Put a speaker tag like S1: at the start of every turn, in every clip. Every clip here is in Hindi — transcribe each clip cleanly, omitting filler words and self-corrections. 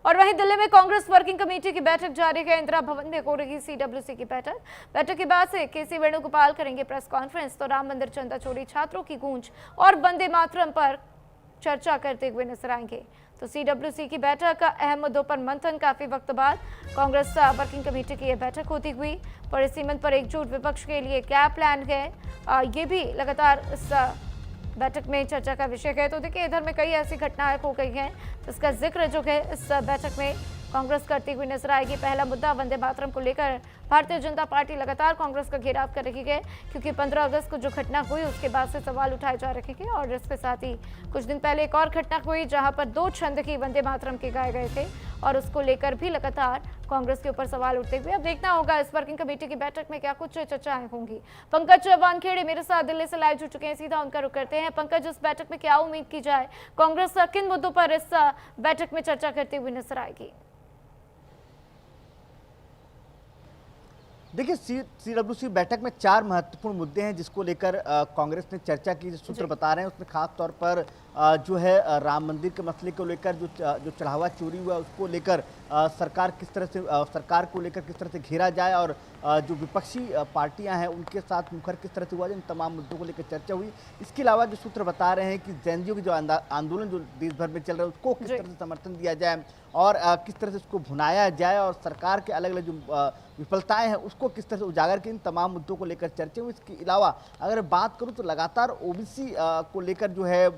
S1: और वहीं दिल्ली में कांग्रेस वर्किंग कमेटी की बैठक जारी है। इंदिरा भवन में हो रही सीडब्ल्यूसी की बैठक के बाद से केसी वेणुगोपाल करेंगे प्रेस कॉन्फ्रेंस। तो राम मंदिर चंदा चोरी, छात्रों की गूंज और वंदे मातरम पर चर्चा करते हुए नजर आएंगे। तो सीडब्ल्यूसी की बैठक का अहम मुद्दों पर मंथन। काफी वक्त बाद कांग्रेस वर्किंग कमेटी की यह बैठक होती हुई। परिसीमन पर एकजुट विपक्ष के लिए क्या प्लान है, ये भी लगातार इस बैठक में चर्चा का विषय है। तो देखिए, इधर में कई ऐसी घटनाएं हो गई हैं जिसका जिक्र जो है इस बैठक में कांग्रेस करती हुई नजर आएगी। पहला मुद्दा वंदे मातरम को लेकर भारतीय जनता पार्टी लगातार कांग्रेस का घेराव कर रही है, क्योंकि 15 अगस्त को जो घटना हुई उसके बाद से सवाल उठाए जा रहे हैं। और इसके साथ ही कुछ दिन पहले एक और घटना हुई जहां पर 2 छंद की वंदे मातरम के गाए गए थे और उसको लेकर भी लगातार कांग्रेस के ऊपर सवाल उठते हुए। अब देखना होगा इस वर्किंग कमेटी की बैठक में क्या कुछ चर्चाएं होंगी। पंकज वानखेड़े मेरे साथ दिल्ली से लाइव जुड़ चुके हैं, सीधा उनका रुख करते हैं। पंकज, इस बैठक में क्या उम्मीद की जाए, कांग्रेस किन मुद्दों पर इस बैठक में चर्चा करते हुए नजर आएगी?
S2: देखिए, सीडब्ल्यूसी बैठक में 4 महत्वपूर्ण मुद्दे हैं जिसको लेकर कांग्रेस ने चर्चा की। जो सूत्र बता रहे हैं उसमें खास तौर पर जो है राम मंदिर के मसले को लेकर जो चढ़ावा चोरी हुआ उसको लेकर सरकार को लेकर किस तरह से घेरा जाए और जो विपक्षी पार्टियां हैं उनके साथ मुखर किस तरह से हुआ, इन तमाम मुद्दों को लेकर चर्चा हुई। इसके अलावा जो सूत्र बता रहे हैं कि जैनजियों की जो आंदोलन जो देश भर में चल रहा है उसको किस तरह से समर्थन दिया जाए और किस तरह से उसको भुनाया जाए और सरकार के अलग अलग जो विफलताएं हैं उसको किस तरह से उजागर की, इन तमाम मुद्दों को लेकर चर्चा हुई। इसके अलावा अगर बात करूं तो लगातार ओबीसी को लेकर जो है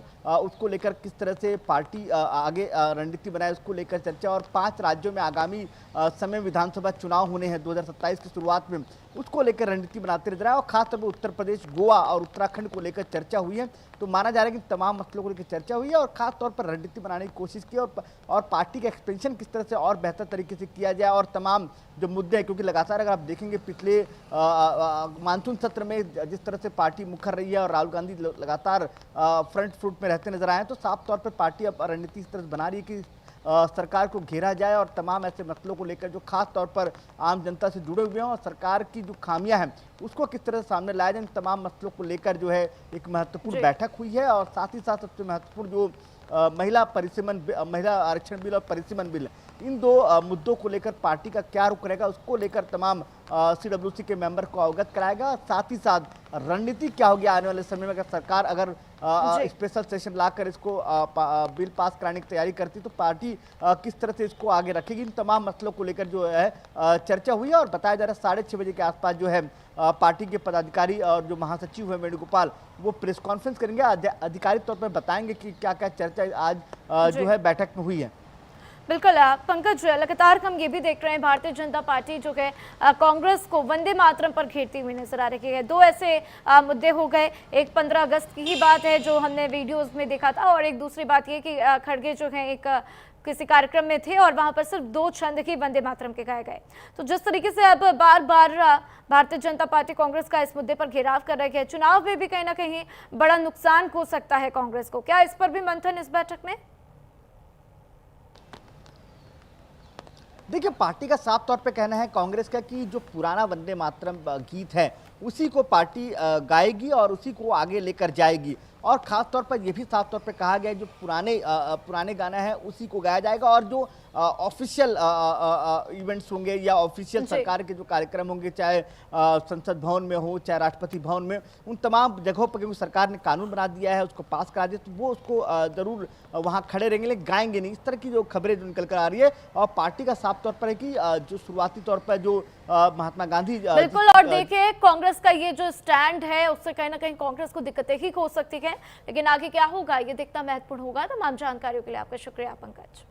S2: उसको लेकर किस तरह से पार्टी आगे रणनीति बनाए उसको लेकर चर्चा और 5 राज्यों में आगामी समय विधानसभा चुनाव होने हैं 2027 की शुरुआत में, उसको लेकर रणनीति बनाते नजर आए और खासतौर पर उत्तर प्रदेश, गोवा और उत्तराखंड को लेकर चर्चा हुई है। तो माना जा रहा है कि तमाम मसलों को लेकर चर्चा हुई है और खासतौर पर रणनीति बनाने की कोशिश की और पार्टी का एक्सपेंशन किस तरह से और बेहतर तरीके से किया जाए और तमाम जो मुद्दे हैं, क्योंकि लगातार अगर आप देखेंगे पिछले मानसून सत्र में जिस तरह से पार्टी मुखर रही है और राहुल गांधी लगातार फ्रंट फुट में रहते नजर आए हैं, तो साफ तौर पर पार्टी अब रणनीति इस तरह से बना रही है कि सरकार को घेरा जाए और तमाम ऐसे मसलों को लेकर जो खास तौर पर आम जनता से जुड़े हुए हैं और सरकार की जो खामियां हैं उसको किस तरह से सामने लाया जाए, इन तमाम मसलों को लेकर जो है एक महत्वपूर्ण बैठक हुई है। और साथ ही साथ सबसे महत्वपूर्ण जो महिला आरक्षण बिल और परिसीमन बिल, इन 2 मुद्दों को लेकर पार्टी का क्या रुख रहेगा उसको लेकर तमाम सीडब्ल्यूसी के मेंबर को अवगत कराएगा। साथ ही साथ रणनीति क्या होगी आने वाले समय में, अगर सरकार स्पेशल सेशन लाकर इसको बिल पास कराने की तैयारी करती तो पार्टी किस तरह से इसको आगे रखेगी, इन तमाम मसलों को लेकर जो है चर्चा हुई है। और बताया जा रहा है 6:30 बजे के आसपास जो है पार्टी के पदाधिकारी और जो महासचिव है वेणुगोपाल वो प्रेस कॉन्फ्रेंस करेंगे, आधिकारिक तौर पर बताएंगे कि क्या क्या चर्चा आज जो है बैठक में हुई है।
S1: बिल्कुल पंकज, लगातार हम ये भी देख रहे हैं भारतीय जनता पार्टी जो है कांग्रेस को वंदे मातरम पर घेरती हुई नजर आ रही है। 2 ऐसे मुद्दे हो गए, एक 15 अगस्त की ही बात है जो हमने वीडियोस में देखा था और एक दूसरी बात ये कि खड़गे जो है एक किसी कार्यक्रम में थे और वहां पर सिर्फ 2 छंद ही वंदे मातरम के गाए गए। तो जिस तरीके से अब बार बार भारतीय जनता पार्टी कांग्रेस का इस मुद्दे पर घेराव कर रही है, चुनाव में भी कहीं ना कहीं बड़ा नुकसान हो सकता है कांग्रेस को, क्या इस पर भी मंथन इस बैठक में?
S2: देखिए, पार्टी का साफ तौर पे कहना है कांग्रेस का कि जो पुराना वंदे मातरम गीत है उसी को पार्टी गाएगी और उसी को आगे लेकर जाएगी। और खास तौर पर यह भी साफ तौर पे कहा गया है जो पुराने गाना है उसी को गाया जाएगा और जो ऑफिशियल इवेंट्स होंगे या ऑफिशियल सरकार के जो कार्यक्रम होंगे, चाहे संसद भवन में हो चाहे राष्ट्रपति भवन में, उन तमाम जगहों पर क्योंकि सरकार ने कानून बना दिया है उसको पास करा दिया तो वो उसको जरूर वहाँ खड़े रहेंगे लेकिन गाएंगे नहीं। इस तरह की जो खबरें जो निकल कर आ रही है और पार्टी का साफ तौर पर है कि जो शुरुआती तौर पर जो महात्मा गांधी
S1: बिल्कुल, और देखिए कांग्रेस का ये जो स्टैंड है उससे कहीं ना कहीं कांग्रेस को दिक्कतें ही हो सकती है, लेकिन आगे क्या होगा ये देखना महत्वपूर्ण होगा। तमाम जानकारियों के लिए आपका शुक्रिया पंकज।